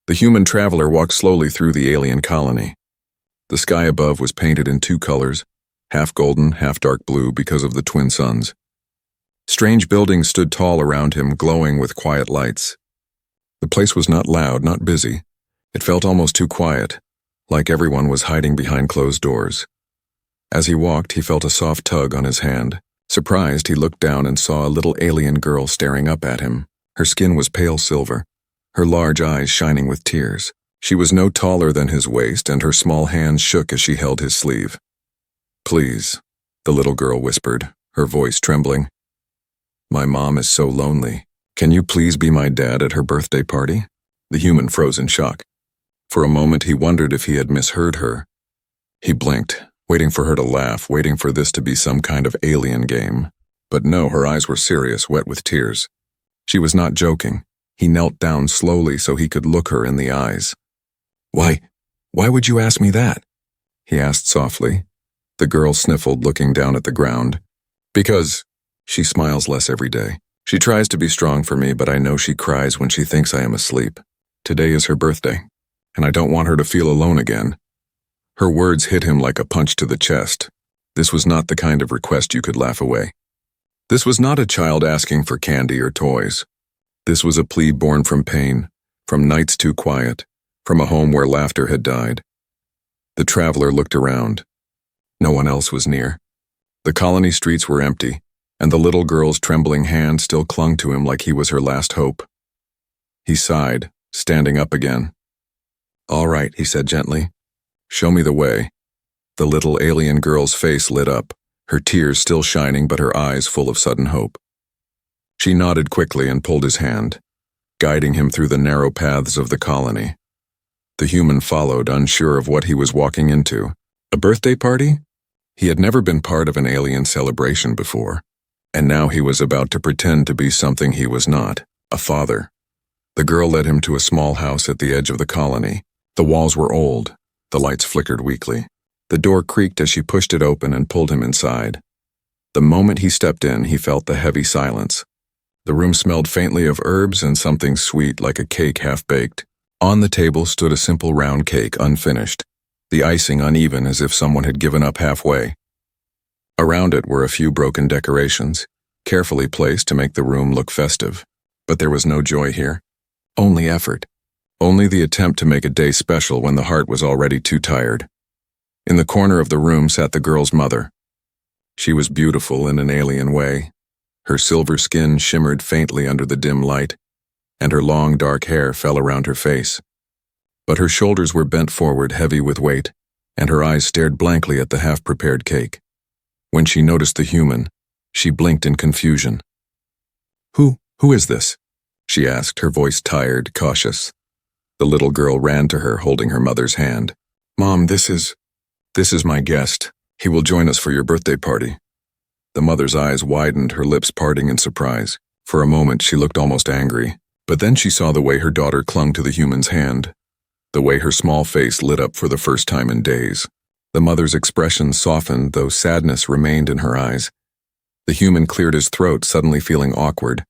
The human traveler walked slowly through the alien colony. The sky above was painted in two colors, half golden, half dark blue because of the twin suns. Strange buildings stood tall around him, glowing with quiet lights. The place was not loud, not busy. It felt almost too quiet, like everyone was hiding behind closed doors. As he walked, he felt a soft tug on his hand. Surprised, he looked down and saw a little alien girl staring up at him. Her skin was pale silver, her large eyes shining with tears. She was no taller than his waist, and her small hands shook as she held his sleeve. "Please," the little girl whispered, her voice trembling. "My mom is so lonely. Can you please be my dad at her birthday party?" The human froze in shock. For a moment he wondered if he had misheard her. He blinked, waiting for her to laugh, waiting for this to be some kind of alien game. But no, her eyes were serious, wet with tears. She was not joking. He knelt down slowly so he could look her in the eyes. Why would you ask me that?" he asked softly. The girl sniffled, looking down at the ground. "Because she smiles less every day. She tries to be strong for me, but I know she cries when she thinks I am asleep. Today is her birthday, and I don't want her to feel alone again." Her words hit him like a punch to the chest. This was not the kind of request you could laugh away. This was not a child asking for candy or toys. This was a plea born from pain, from nights too quiet, from a home where laughter had died. The traveler looked around. No one else was near. The colony streets were empty, and the little girl's trembling hand still clung to him like he was her last hope. He sighed, standing up again. "All right," he said gently. "Show me the way." The little alien girl's face lit up, her tears still shining but her eyes full of sudden hope. She nodded quickly and pulled his hand, guiding him through the narrow paths of the colony. The human followed, unsure of what he was walking into. A birthday party? He had never been part of an alien celebration before, and now he was about to pretend to be something he was not, a father. The girl led him to a small house at the edge of the colony. The walls were old, the lights flickered weakly. The door creaked as she pushed it open and pulled him inside. The moment he stepped in, he felt the heavy silence. The room smelled faintly of herbs and something sweet like a cake half-baked. On the table stood a simple round cake, unfinished, the icing uneven as if someone had given up halfway. Around it were a few broken decorations, carefully placed to make the room look festive. But there was no joy here. Only effort. Only the attempt to make a day special when the heart was already too tired. In the corner of the room sat the girl's mother. She was beautiful in an alien way. Her silver skin shimmered faintly under the dim light, and her long dark hair fell around her face. But her shoulders were bent forward, heavy with weight, and her eyes stared blankly at the half-prepared cake. When she noticed the human, she blinked in confusion. Who is this?" she asked, her voice tired, cautious. The little girl ran to her, holding her mother's hand. "Mom, this is my guest. He will join us for your birthday party." The mother's eyes widened, her lips parting in surprise. For a moment she looked almost angry, but then she saw the way her daughter clung to the human's hand, the way her small face lit up for the first time in days. The mother's expression softened, though sadness remained in her eyes. The human cleared his throat, suddenly feeling awkward.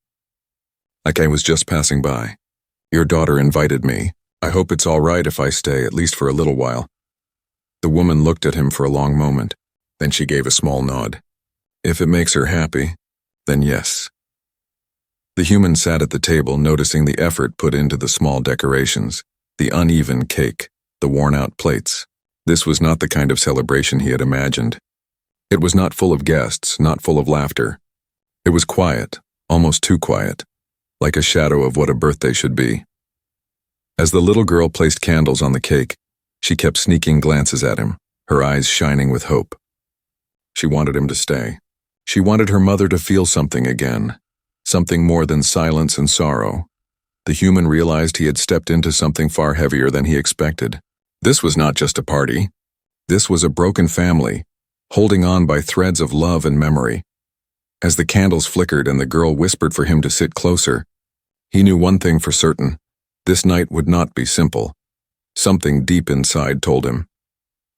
"Like I was just passing by. Your daughter invited me. I hope it's all right if I stay, at least for a little while." The woman looked at him for a long moment. Then she gave a small nod. "If it makes her happy, then yes." The human sat at the table, noticing the effort put into the small decorations, the uneven cake, the worn-out plates. This was not the kind of celebration he had imagined. It was not full of guests, not full of laughter. It was quiet, almost too quiet, like a shadow of what a birthday should be. As the little girl placed candles on the cake, she kept sneaking glances at him, her eyes shining with hope. She wanted him to stay. She wanted her mother to feel something again, something more than silence and sorrow. The human realized he had stepped into something far heavier than he expected. This was not just a party. This was a broken family, holding on by threads of love and memory. As the candles flickered and the girl whispered for him to sit closer, he knew one thing for certain. This night would not be simple. Something deep inside told him.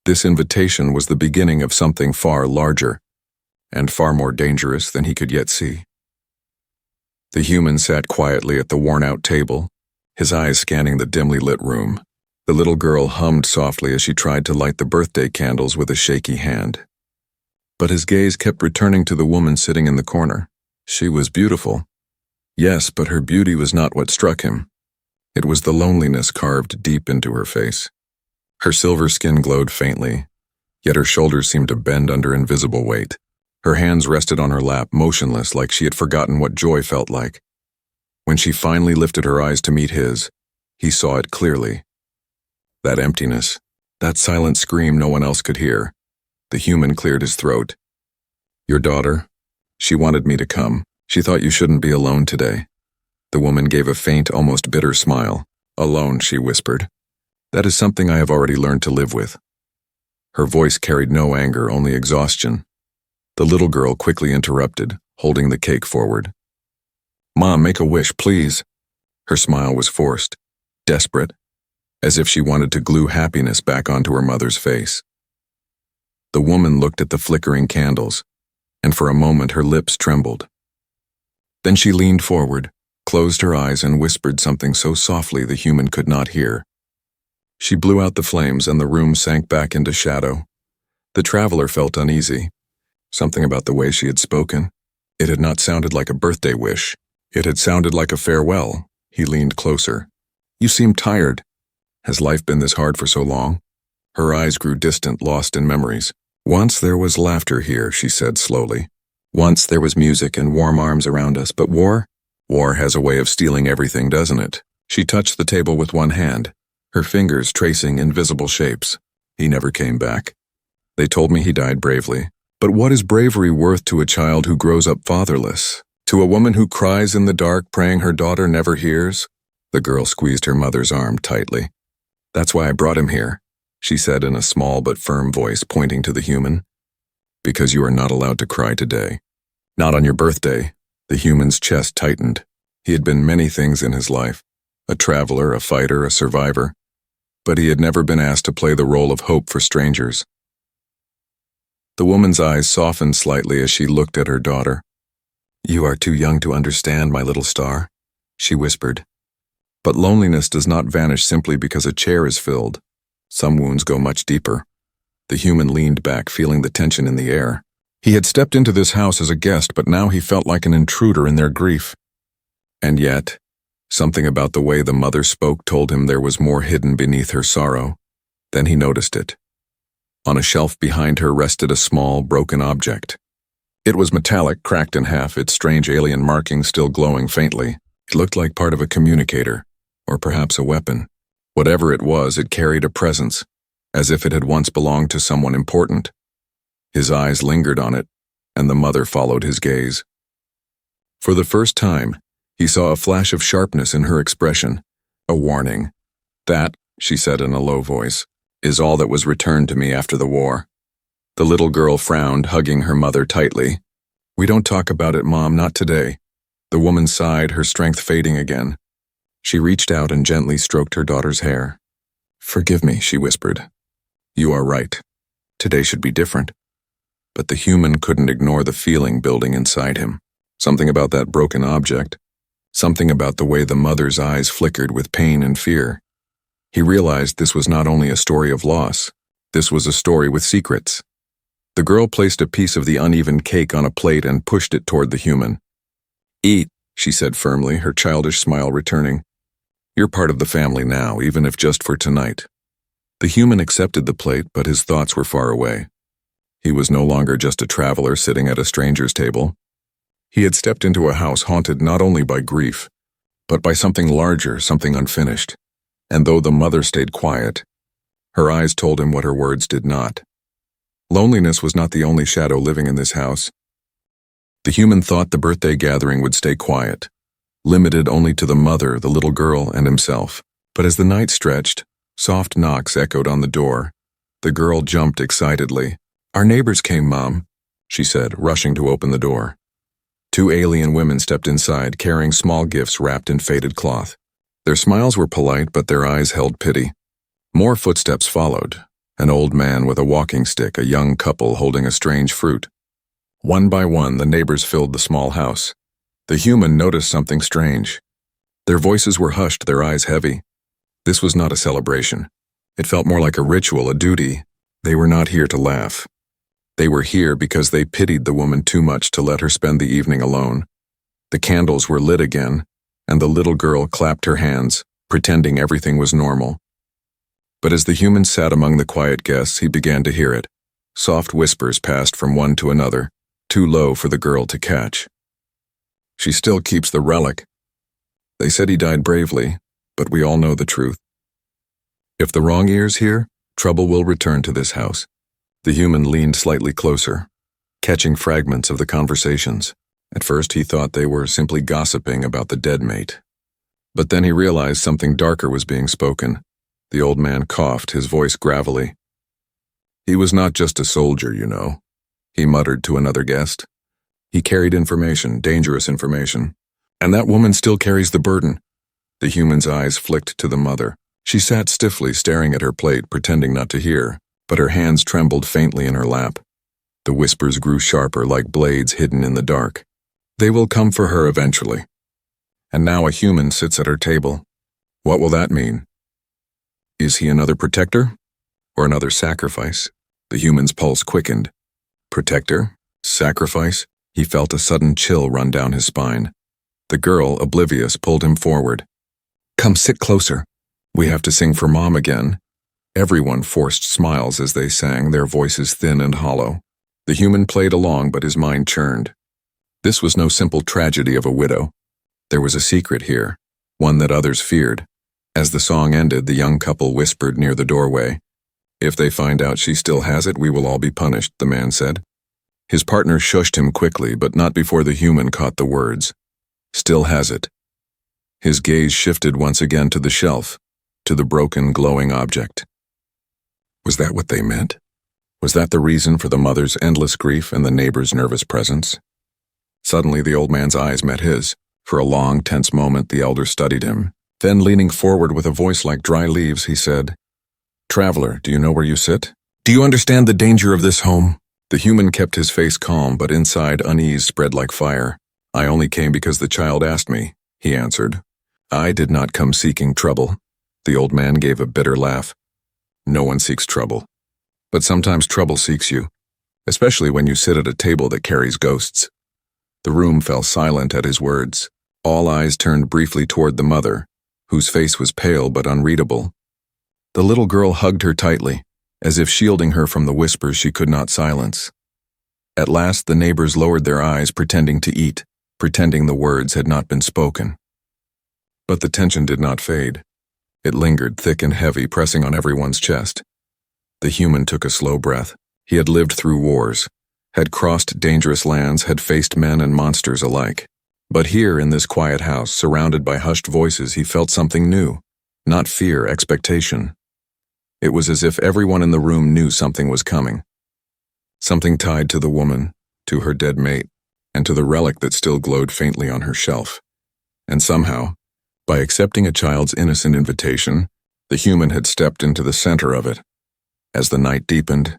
This invitation was the beginning of something far larger, and far more dangerous than he could yet see. The human sat quietly at the worn-out table, his eyes scanning the dimly lit room. The little girl hummed softly as she tried to light the birthday candles with a shaky hand. But his gaze kept returning to the woman sitting in the corner. She was beautiful. Yes, but her beauty was not what struck him. It was the loneliness carved deep into her face. Her silver skin glowed faintly, yet her shoulders seemed to bend under invisible weight. Her hands rested on her lap, motionless, like she had forgotten what joy felt like. When she finally lifted her eyes to meet his, he saw it clearly. That emptiness, that silent scream no one else could hear. The human cleared his throat. "Your daughter? She wanted me to come. She thought you shouldn't be alone today." The woman gave a faint, almost bitter smile. "Alone," she whispered. "That is something I have already learned to live with." Her voice carried no anger, only exhaustion. The little girl quickly interrupted, holding the cake forward. "Mom, make a wish, please." Her smile was forced, desperate, as if she wanted to glue happiness back onto her mother's face. The woman looked at the flickering candles, and for a moment her lips trembled. Then she leaned forward, closed her eyes, and whispered something so softly the human could not hear. She blew out the flames and the room sank back into shadow. The traveler felt uneasy. Something about the way she had spoken. It had not sounded like a birthday wish. It had sounded like a farewell. He leaned closer. "You seem tired. Has life been this hard for so long?" Her eyes grew distant, lost in memories. "Once there was laughter here," she said slowly. "Once there was music and warm arms around us, but war? War has a way of stealing everything, doesn't it?" She touched the table with one hand, her fingers tracing invisible shapes. "He never came back. They told me he died bravely. But what is bravery worth to a child who grows up fatherless? To a woman who cries in the dark, praying her daughter never hears?" The girl squeezed her mother's arm tightly. "That's why I brought him here," she said in a small but firm voice, pointing to the human. "Because you are not allowed to cry today. Not on your birthday." The human's chest tightened. He had been many things in his life. A traveler, a fighter, a survivor. But he had never been asked to play the role of hope for strangers. The woman's eyes softened slightly as she looked at her daughter. "You are too young to understand, my little star," she whispered. But loneliness does not vanish simply because a chair is filled. Some wounds go much deeper. The human leaned back, feeling the tension in the air. He had stepped into this house as a guest, but now he felt like an intruder in their grief. And yet, something about the way the mother spoke told him there was more hidden beneath her sorrow. Then he noticed it. On a shelf behind her rested a small, broken object. It was metallic, cracked in half, its strange alien markings still glowing faintly. It looked like part of a communicator, or perhaps a weapon. Whatever it was, it carried a presence, as if it had once belonged to someone important. His eyes lingered on it, and the mother followed his gaze. For the first time, he saw a flash of sharpness in her expression, a warning. "That," she said in a low voice, "is all that was returned to me after the war." The little girl frowned, hugging her mother tightly. "We don't talk about it, Mom, not today." The woman sighed, her strength fading again. She reached out and gently stroked her daughter's hair. "Forgive me," she whispered. "You are right. Today should be different." But the human couldn't ignore the feeling building inside him. Something about that broken object. Something about the way the mother's eyes flickered with pain and fear. He realized this was not only a story of loss. This was a story with secrets. The girl placed a piece of the uneven cake on a plate and pushed it toward the human. "Eat," she said firmly, her childish smile returning. "You're part of the family now, even if just for tonight." The human accepted the plate, but his thoughts were far away. He was no longer just a traveler sitting at a stranger's table. He had stepped into a house haunted not only by grief, but by something larger, something unfinished. And though the mother stayed quiet, her eyes told him what her words did not. Loneliness was not the only shadow living in this house. The human thought the birthday gathering would stay quiet, limited only to the mother, the little girl, and himself. But as the night stretched, soft knocks echoed on the door. The girl jumped excitedly. "Our neighbors came, Mom," she said, rushing to open the door. Two alien women stepped inside, carrying small gifts wrapped in faded cloth. Their smiles were polite, but their eyes held pity. More footsteps followed. An old man with a walking stick, a young couple holding a strange fruit. One by one, the neighbors filled the small house. The human noticed something strange. Their voices were hushed, their eyes heavy. This was not a celebration. It felt more like a ritual, a duty. They were not here to laugh. They were here because they pitied the woman too much to let her spend the evening alone. The candles were lit again, and the little girl clapped her hands, pretending everything was normal. But as the human sat among the quiet guests, he began to hear it. Soft whispers passed from one to another, too low for the girl to catch. She still keeps the relic. They said he died bravely, but we all know the truth. If the wrong ears hear, trouble will return to this house. The human leaned slightly closer, catching fragments of the conversations. At first he thought they were simply gossiping about the dead mate. But then he realized something darker was being spoken. The old man coughed, his voice gravelly. He was not just a soldier, you know, he muttered to another guest. He carried information, dangerous information. And that woman still carries the burden. The human's eyes flicked to the mother. She sat stiffly, staring at her plate, pretending not to hear, but her hands trembled faintly in her lap. The whispers grew sharper, like blades hidden in the dark. They will come for her eventually. And now a human sits at her table. What will that mean? Is he another protector? Or another sacrifice? The human's pulse quickened. Protector? Sacrifice? He felt a sudden chill run down his spine. The girl, oblivious, pulled him forward. Come sit closer. We have to sing for Mom again. Everyone forced smiles as they sang, their voices thin and hollow. The human played along, but his mind churned. This was no simple tragedy of a widow. There was a secret here, one that others feared. As the song ended, the young couple whispered near the doorway. If they find out she still has it, we will all be punished, the man said. His partner shushed him quickly, but not before the human caught the words. Still has it. His gaze shifted once again to the shelf, to the broken, glowing object. Was that what they meant? Was that the reason for the mother's endless grief and the neighbor's nervous presence? Suddenly, the old man's eyes met his. For a long, tense moment, the elder studied him. Then, leaning forward with a voice like dry leaves, he said, Traveler, do you know where you sit? Do you understand the danger of this home? The human kept his face calm, but inside unease spread like fire. I only came because the child asked me, he answered. I did not come seeking trouble. The old man gave a bitter laugh. No one seeks trouble. But sometimes trouble seeks you, especially when you sit at a table that carries ghosts. The room fell silent at his words. All eyes turned briefly toward the mother, whose face was pale but unreadable. The little girl hugged her tightly, as if shielding her from the whispers she could not silence. At last the neighbors lowered their eyes, pretending to eat, pretending the words had not been spoken. But the tension did not fade. It lingered thick and heavy, pressing on everyone's chest. The human took a slow breath. He had lived through wars, had crossed dangerous lands, had faced men and monsters alike. But here, in this quiet house, surrounded by hushed voices, he felt something new. Not fear, expectation. It was as if everyone in the room knew something was coming. Something tied to the woman, to her dead mate, and to the relic that still glowed faintly on her shelf. And somehow, by accepting a child's innocent invitation, the human had stepped into the center of it. As the night deepened,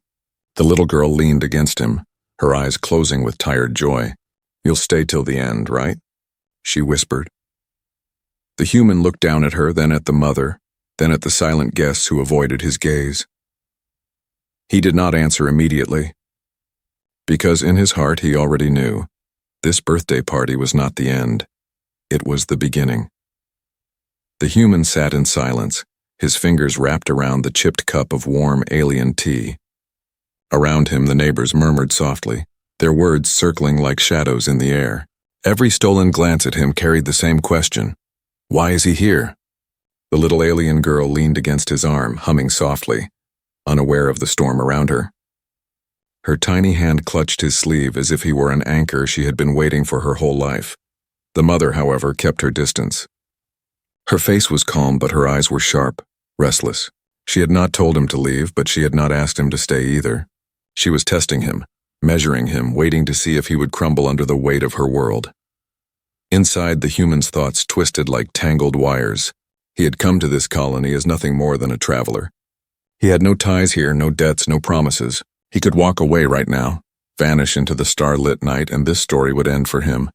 the little girl leaned against him, her eyes closing with tired joy. You'll stay till the end, right? She whispered. The human looked down at her, then at the mother, then at the silent guests who avoided his gaze. He did not answer immediately, because in his heart he already knew this birthday party was not the end. It was the beginning. The human sat in silence, his fingers wrapped around the chipped cup of warm alien tea. Around him the neighbors murmured softly, their words circling like shadows in the air. Every stolen glance at him carried the same question. Why is he here? The little alien girl leaned against his arm, humming softly, unaware of the storm around her. Her tiny hand clutched his sleeve as if he were an anchor she had been waiting for her whole life. The mother, however, kept her distance. Her face was calm, but her eyes were sharp, restless. She had not told him to leave, but she had not asked him to stay either. She was testing him, measuring him, waiting to see if he would crumble under the weight of her world. Inside, the human's thoughts twisted like tangled wires. He had come to this colony as nothing more than a traveler. He had no ties here, no debts, no promises. He could walk away right now, vanish into the starlit night, and this story would end for him.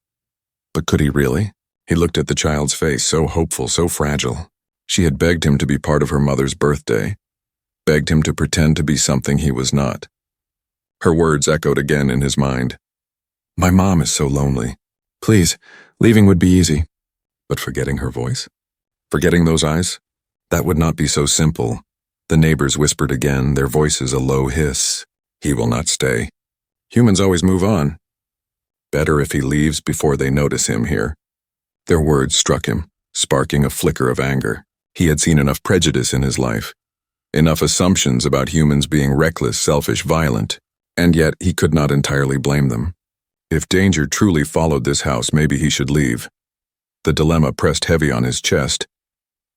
But could he really? He looked at the child's face, so hopeful, so fragile. She had begged him to be part of her mother's birthday, begged him to pretend to be something he was not. Her words echoed again in his mind. My mom is so lonely. Please, leaving would be easy. But forgetting her voice? Forgetting those eyes? That would not be so simple. The neighbors whispered again, their voices a low hiss. He will not stay. Humans always move on. Better if he leaves before they notice him here. Their words struck him, sparking a flicker of anger. He had seen enough prejudice in his life, enough assumptions about humans being reckless, selfish, violent, and yet he could not entirely blame them. If danger truly followed this house, maybe he should leave. The dilemma pressed heavy on his chest.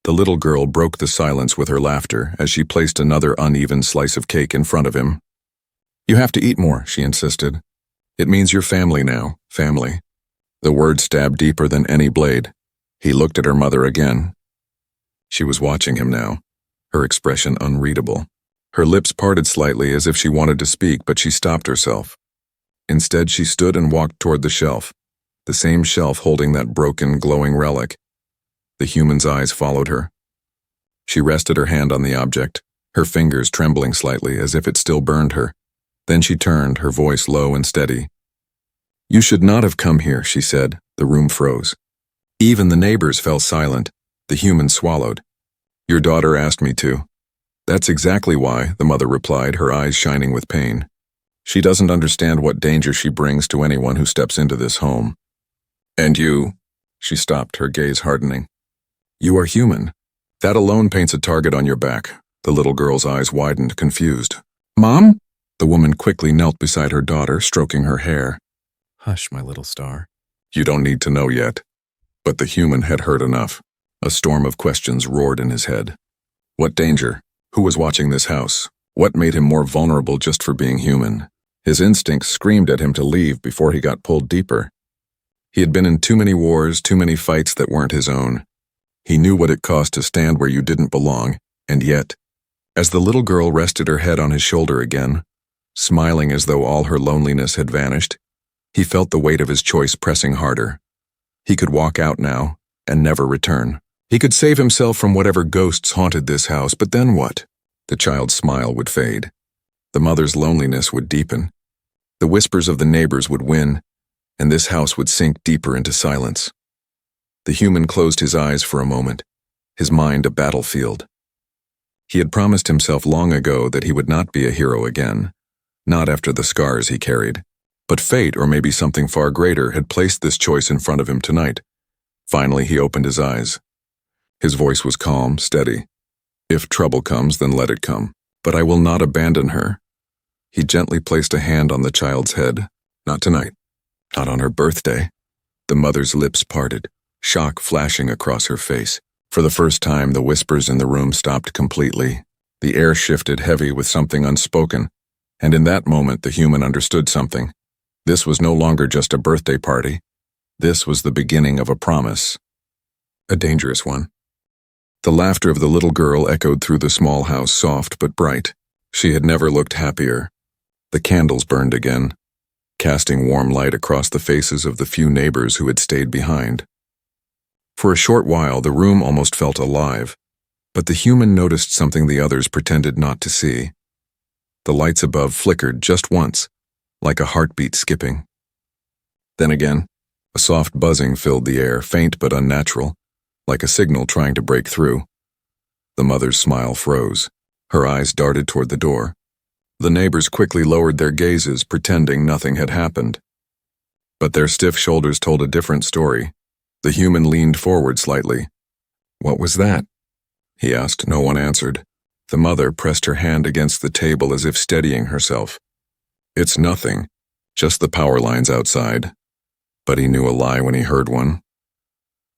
The little girl broke the silence with her laughter as she placed another uneven slice of cake in front of him. You have to eat more, she insisted. It means you're family now, family. The word stabbed deeper than any blade. He looked at her mother again. She was watching him now, her expression unreadable. Her lips parted slightly as if she wanted to speak, but she stopped herself. Instead, she stood and walked toward the shelf, the same shelf holding that broken, glowing relic. The human's eyes followed her. She rested her hand on the object, her fingers trembling slightly as if it still burned her. Then she turned, her voice low and steady. You should not have come here, she said. The room froze. Even the neighbors fell silent. The human swallowed. Your daughter asked me to. That's exactly why, the mother replied, her eyes shining with pain. She doesn't understand what danger she brings to anyone who steps into this home. And you? She stopped, her gaze hardening. You are human. That alone paints a target on your back. The little girl's eyes widened, confused. Mom? The woman quickly knelt beside her daughter, stroking her hair. Hush, my little star. You don't need to know yet. But the human had heard enough. A storm of questions roared in his head. What danger? Who was watching this house? What made him more vulnerable just for being human? His instincts screamed at him to leave before he got pulled deeper. He had been in too many wars, too many fights that weren't his own. He knew what it cost to stand where you didn't belong, and yet, as the little girl rested her head on his shoulder again, smiling as though all her loneliness had vanished, he felt the weight of his choice pressing harder. He could walk out now, and never return. He could save himself from whatever ghosts haunted this house, but then what? The child's smile would fade. The mother's loneliness would deepen. The whispers of the neighbors would win, and this house would sink deeper into silence. The human closed his eyes for a moment, his mind a battlefield. He had promised himself long ago that he would not be a hero again, not after the scars he carried. But fate, or maybe something far greater, had placed this choice in front of him tonight. Finally, he opened his eyes. His voice was calm, steady. If trouble comes, then let it come. But I will not abandon her. He gently placed a hand on the child's head. Not tonight. Not on her birthday. The mother's lips parted, shock flashing across her face. For the first time, the whispers in the room stopped completely. The air shifted heavy with something unspoken, and in that moment the human understood something. This was no longer just a birthday party. This was the beginning of a promise. A dangerous one. The laughter of the little girl echoed through the small house, soft but bright. She had never looked happier. The candles burned again, casting warm light across the faces of the few neighbors who had stayed behind. For a short while, the room almost felt alive, but the human noticed something the others pretended not to see. The lights above flickered just once, like a heartbeat skipping. Then again, a soft buzzing filled the air, faint but unnatural, like a signal trying to break through. The mother's smile froze. Her eyes darted toward the door. The neighbors quickly lowered their gazes, pretending nothing had happened. But their stiff shoulders told a different story. The human leaned forward slightly. What was that? He asked. No one answered. The mother pressed her hand against the table as if steadying herself. It's nothing, just the power lines outside. But he knew a lie when he heard one.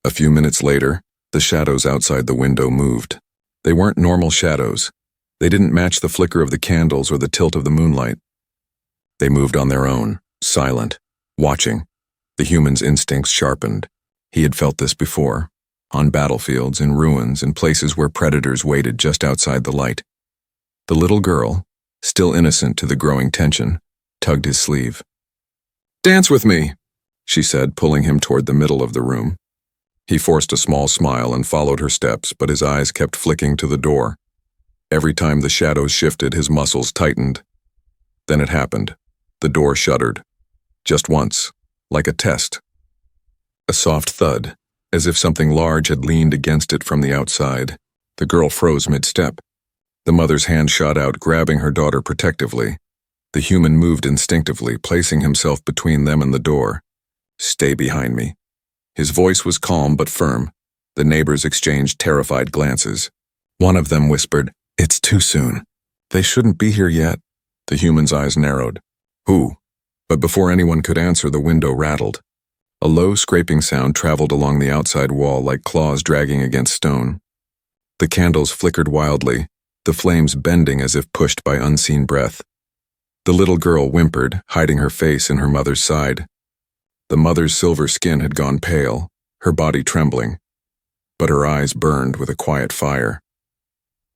A few minutes later, the shadows outside the window moved. They weren't normal shadows. They didn't match the flicker of the candles or the tilt of the moonlight. They moved on their own, silent, watching. The human's instincts sharpened. He had felt this before, on battlefields, in ruins, in places where predators waited just outside the light. The little girl, still innocent to the growing tension, tugged his sleeve. Dance with me, she said, pulling him toward the middle of the room. He forced a small smile and followed her steps, but his eyes kept flicking to the door. Every time the shadows shifted, his muscles tightened. Then it happened. The door shuddered. Just once, like a test. A soft thud, as if something large had leaned against it from the outside. The girl froze mid-step. The mother's hand shot out, grabbing her daughter protectively. The human moved instinctively, placing himself between them and the door. "Stay behind me." His voice was calm but firm. The neighbors exchanged terrified glances. One of them whispered, "It's too soon. They shouldn't be here yet." The human's eyes narrowed. "Who?" But before anyone could answer, the window rattled. A low scraping sound traveled along the outside wall like claws dragging against stone. The candles flickered wildly, the flames bending as if pushed by unseen breath. The little girl whimpered, hiding her face in her mother's side. The mother's silver skin had gone pale, her body trembling, but her eyes burned with a quiet fire.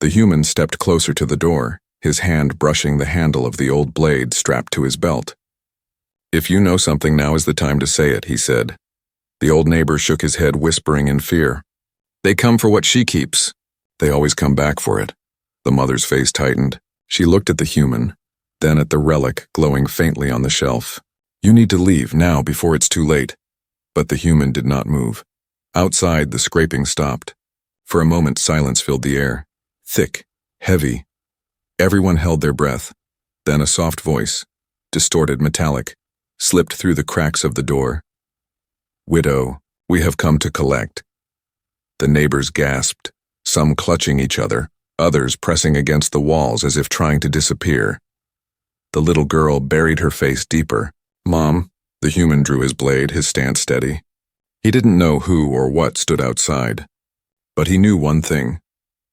The human stepped closer to the door, his hand brushing the handle of the old blade strapped to his belt. "If you know something, now is the time to say it," he said. The old neighbor shook his head, whispering in fear. "They come for what she keeps. They always come back for it." The mother's face tightened. She looked at the human, then at the relic glowing faintly on the shelf. "You need to leave now before it's too late." But the human did not move. Outside, the scraping stopped. For a moment, silence filled the air. Thick, heavy. Everyone held their breath. Then a soft voice, distorted metallic, slipped through the cracks of the door. "Widow, we have come to collect." The neighbors gasped, some clutching each other, others pressing against the walls as if trying to disappear. The little girl buried her face deeper. "Mom," the human drew his blade, his stance steady. He didn't know who or what stood outside, but he knew one thing.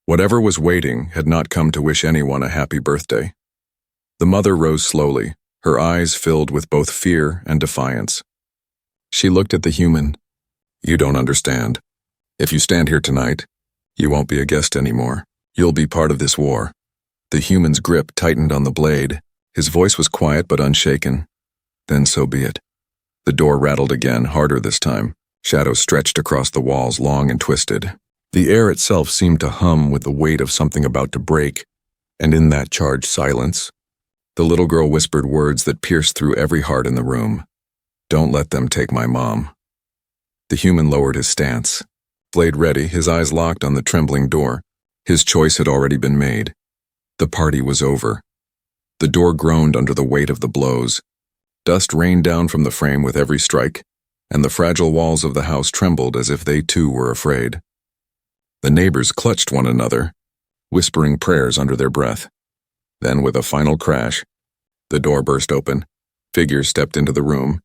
Whatever was waiting had not come to wish anyone a happy birthday. The mother rose slowly, her eyes filled with both fear and defiance. She looked at the human. "You don't understand. If you stand here tonight, you won't be a guest anymore. You'll be part of this war." The human's grip tightened on the blade. His voice was quiet but unshaken. "Then so be it." The door rattled again, harder this time. Shadows stretched across the walls, long and twisted. The air itself seemed to hum with the weight of something about to break, and in that charged silence, the little girl whispered words that pierced through every heart in the room. "Don't let them take my mom." The human lowered his stance. Blade ready, his eyes locked on the trembling door. His choice had already been made. The party was over. The door groaned under the weight of the blows. Dust rained down from the frame with every strike, and the fragile walls of the house trembled as if they too were afraid. The neighbors clutched one another, whispering prayers under their breath. Then, with a final crash, the door burst open. Figures stepped into the room,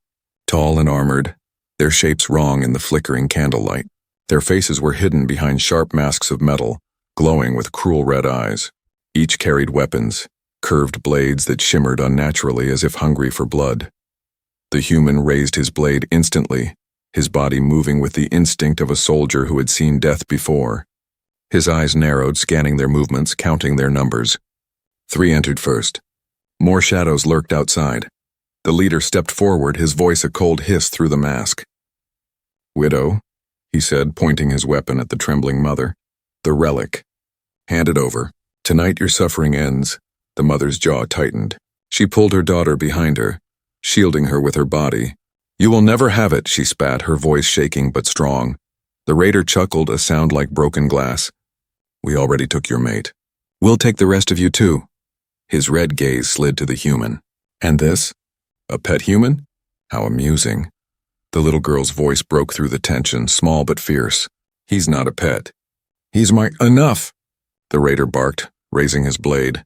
tall and armored, their shapes wrong in the flickering candlelight. Their faces were hidden behind sharp masks of metal, glowing with cruel red eyes. Each carried weapons, curved blades that shimmered unnaturally as if hungry for blood. The human raised his blade instantly, his body moving with the instinct of a soldier who had seen death before. His eyes narrowed, scanning their movements, counting their numbers. 3 entered first. More shadows lurked outside. The leader stepped forward, his voice a cold hiss through the mask. "Widow," he said, pointing his weapon at the trembling mother. "The relic. Hand it over. Tonight your suffering ends." The mother's jaw tightened. She pulled her daughter behind her, shielding her with her body. "You will never have it," she spat, her voice shaking but strong. The raider chuckled, a sound like broken glass. "We already took your mate. We'll take the rest of you too." His red gaze slid to the human. "And this? A pet human? How amusing." The little girl's voice broke through the tension, small but fierce. "He's not a pet. He's my—" "Enough!" the raider barked, raising his blade.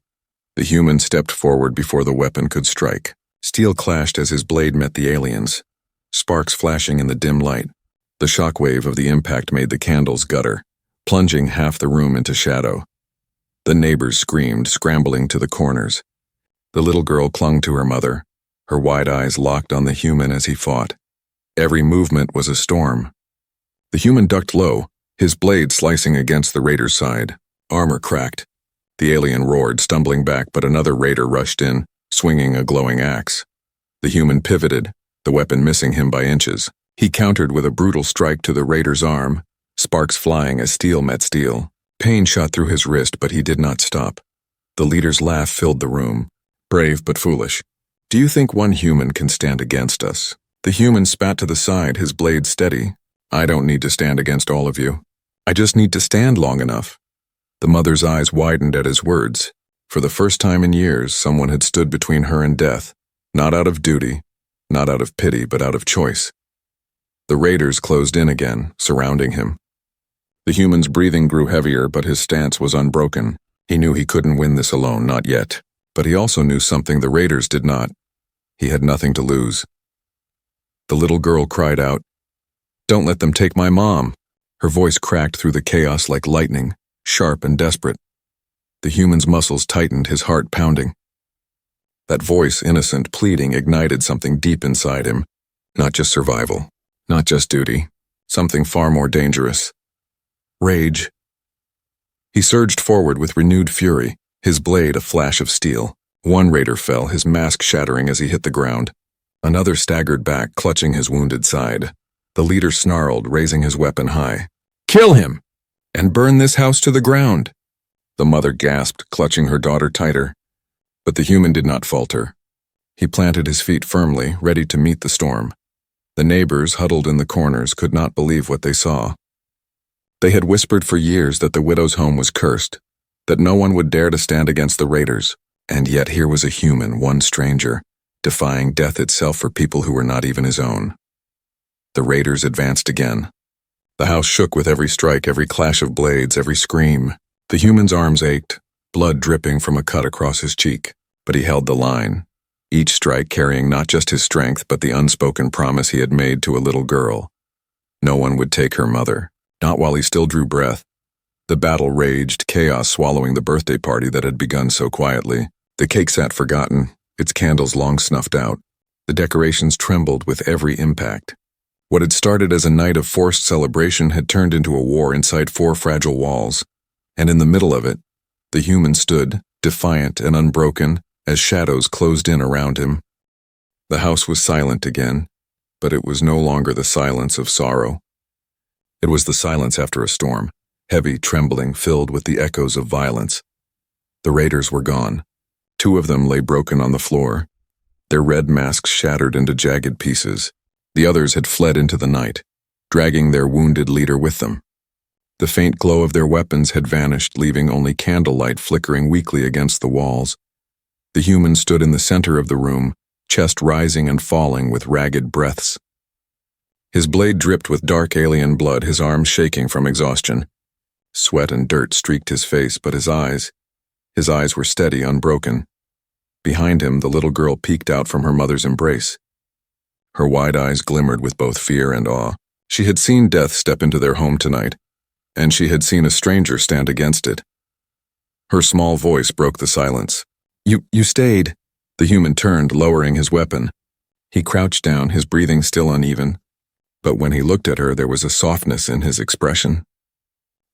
The human stepped forward before the weapon could strike. Steel clashed as his blade met the alien's, sparks flashing in the dim light. The shockwave of the impact made the candles gutter, plunging half the room into shadow. The neighbors screamed, scrambling to the corners. The little girl clung to her mother, her wide eyes locked on the human as he fought. Every movement was a storm. The human ducked low, his blade slicing against the raider's side. Armor cracked. The alien roared, stumbling back, but another raider rushed in, swinging a glowing axe. The human pivoted, the weapon missing him by inches. He countered with a brutal strike to the raider's arm, sparks flying as steel met steel. Pain shot through his wrist, but he did not stop. The leader's laugh filled the room. Brave but foolish. Do you think one human can stand against us? The human spat to the side, his blade steady. I don't need to stand against all of you. I just need to stand long enough. The mother's eyes widened at his words. For the first time in years, someone had stood between her and death, not out of duty, not out of pity, but out of choice. The raiders closed in again, surrounding him. The human's breathing grew heavier, but his stance was unbroken. He knew he couldn't win this alone, not yet. But he also knew something the raiders did not. He had nothing to lose. The little girl cried out, "Don't let them take my mom!" Her voice cracked through the chaos like lightning, sharp and desperate. The human's muscles tightened, his heart pounding. That voice, innocent, pleading, ignited something deep inside him. Not just survival, not just duty, something far more dangerous. Rage. He surged forward with renewed fury, his blade a flash of steel. One raider fell, his mask shattering as he hit the ground. Another staggered back, clutching his wounded side. The leader snarled, raising his weapon high. "Kill him! And burn this house to the ground!" The mother gasped, clutching her daughter tighter. But the human did not falter. He planted his feet firmly, ready to meet the storm. The neighbors, huddled in the corners, could not believe what they saw. They had whispered for years that the widow's home was cursed, that no one would dare to stand against the raiders, and yet here was a human, one stranger, defying death itself for people who were not even his own. The raiders advanced again. The house shook with every strike, every clash of blades, every scream. The human's arms ached, blood dripping from a cut across his cheek, but he held the line, each strike carrying not just his strength but the unspoken promise he had made to a little girl. No one would take her mother, not while he still drew breath. The battle raged, chaos swallowing the birthday party that had begun so quietly. The cake sat forgotten, its candles long snuffed out. The decorations trembled with every impact. What had started as a night of forced celebration had turned into a war inside four fragile walls, and in the middle of it, the human stood, defiant and unbroken, as shadows closed in around him. The house was silent again, but it was no longer the silence of sorrow. It was the silence after a storm, heavy, trembling, filled with the echoes of violence. The raiders were gone. Two of them lay broken on the floor, their red masks shattered into jagged pieces. The others had fled into the night, dragging their wounded leader with them. The faint glow of their weapons had vanished, leaving only candlelight flickering weakly against the walls. The human stood in the center of the room, chest rising and falling with ragged breaths. His blade dripped with dark alien blood, his arms shaking from exhaustion. Sweat and dirt streaked his face, but his eyes were steady, unbroken. Behind him, the little girl peeked out from her mother's embrace. Her wide eyes glimmered with both fear and awe. She had seen death step into their home tonight, and she had seen a stranger stand against it. Her small voice broke the silence. You stayed." The human turned, lowering his weapon. He crouched down, his breathing still uneven. But when he looked at her, there was a softness in his expression.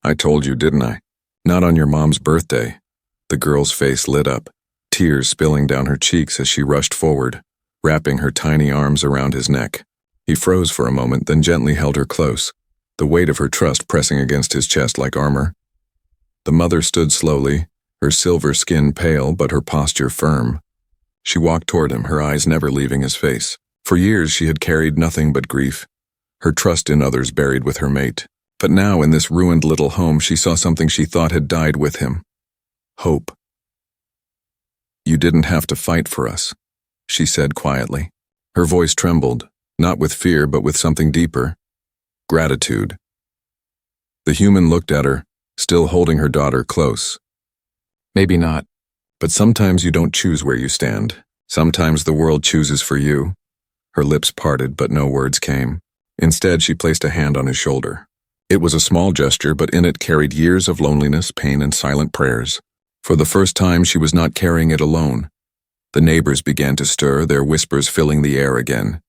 "I told you, didn't I? Not on your mom's birthday." The girl's face lit up, tears spilling down her cheeks as she rushed forward, wrapping her tiny arms around his neck. He froze for a moment, then gently held her close, the weight of her trust pressing against his chest like armor. The mother stood slowly, her silver skin pale but her posture firm. She walked toward him, her eyes never leaving his face. For years she had carried nothing but grief, her trust in others buried with her mate. But now in this ruined little home she saw something she thought had died with him. Hope. "You didn't have to fight for us," she said quietly. Her voice trembled, not with fear but with something deeper. Gratitude. The human looked at her, still holding her daughter close. "Maybe not, but sometimes you don't choose where you stand. Sometimes the world chooses for you." Her lips parted, but no words came. Instead, she placed a hand on his shoulder. It was a small gesture, but in it carried years of loneliness, pain, and silent prayers. For the first time, she was not carrying it alone. The neighbors began to stir, their whispers filling the air again.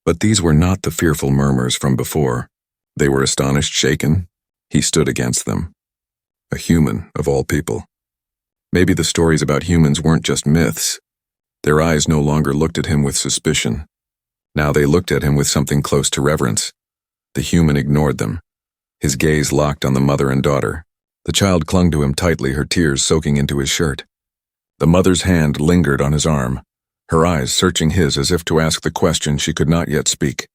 But these were not the fearful murmurs from before. They were astonished, shaken. He stood against them. A human, of all people. Maybe the stories about humans weren't just myths. Their eyes no longer looked at him with suspicion. Now they looked at him with something close to reverence. The human ignored them. His gaze locked on the mother and daughter. The child clung to him tightly, her tears soaking into his shirt. The mother's hand lingered on his arm, her eyes searching his as if to ask the question she could not yet speak.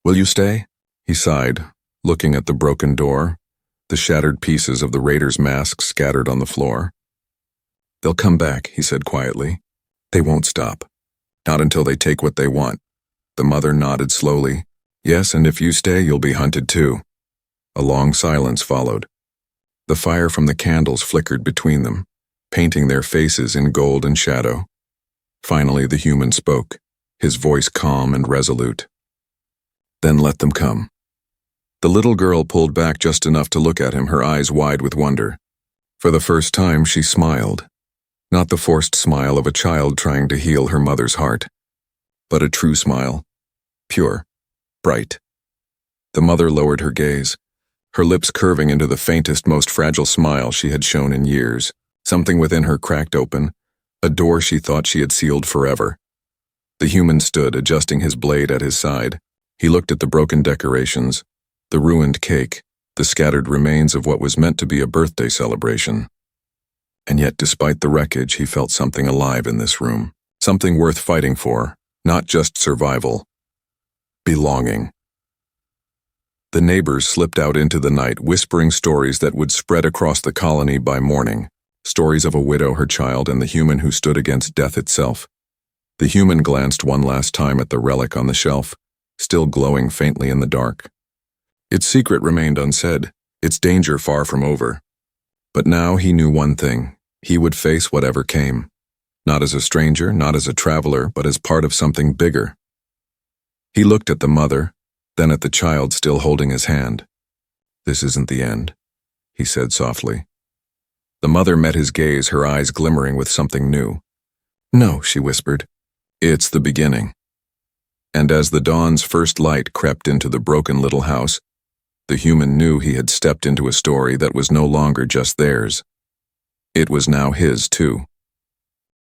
"Will you stay?" He sighed, looking at the broken door, the shattered pieces of the raiders' masks scattered on the floor. "They'll come back," he said quietly. "They won't stop. Not until they take what they want." The mother nodded slowly. "Yes, and if you stay, you'll be hunted too." A long silence followed. The fire from the candles flickered between them, painting their faces in gold and shadow. Finally, the human spoke, his voice calm and resolute. "Then let them come." The little girl pulled back just enough to look at him, her eyes wide with wonder. For the first time, she smiled. Not the forced smile of a child trying to heal her mother's heart, but a true smile, pure, bright. The mother lowered her gaze, her lips curving into the faintest, most fragile smile she had shown in years. Something within her cracked open, a door she thought she had sealed forever. The human stood, adjusting his blade at his side. He looked at the broken decorations, the ruined cake, the scattered remains of what was meant to be a birthday celebration. And yet, despite the wreckage, he felt something alive in this room, something worth fighting for, not just survival. Belonging. The neighbors slipped out into the night, whispering stories that would spread across the colony by morning. Stories of a widow, her child, and the human who stood against death itself. The human glanced one last time at the relic on the shelf, still glowing faintly in the dark. Its secret remained unsaid, its danger far from over. But now he knew one thing: he would face whatever came. Not as a stranger, not as a traveler, but as part of something bigger. He looked at the mother, then at the child still holding his hand. "This isn't the end," he said softly. The mother met his gaze, her eyes glimmering with something new. "No," she whispered. "It's the beginning." And as the dawn's first light crept into the broken little house, the human knew he had stepped into a story that was no longer just theirs. It was now his, too.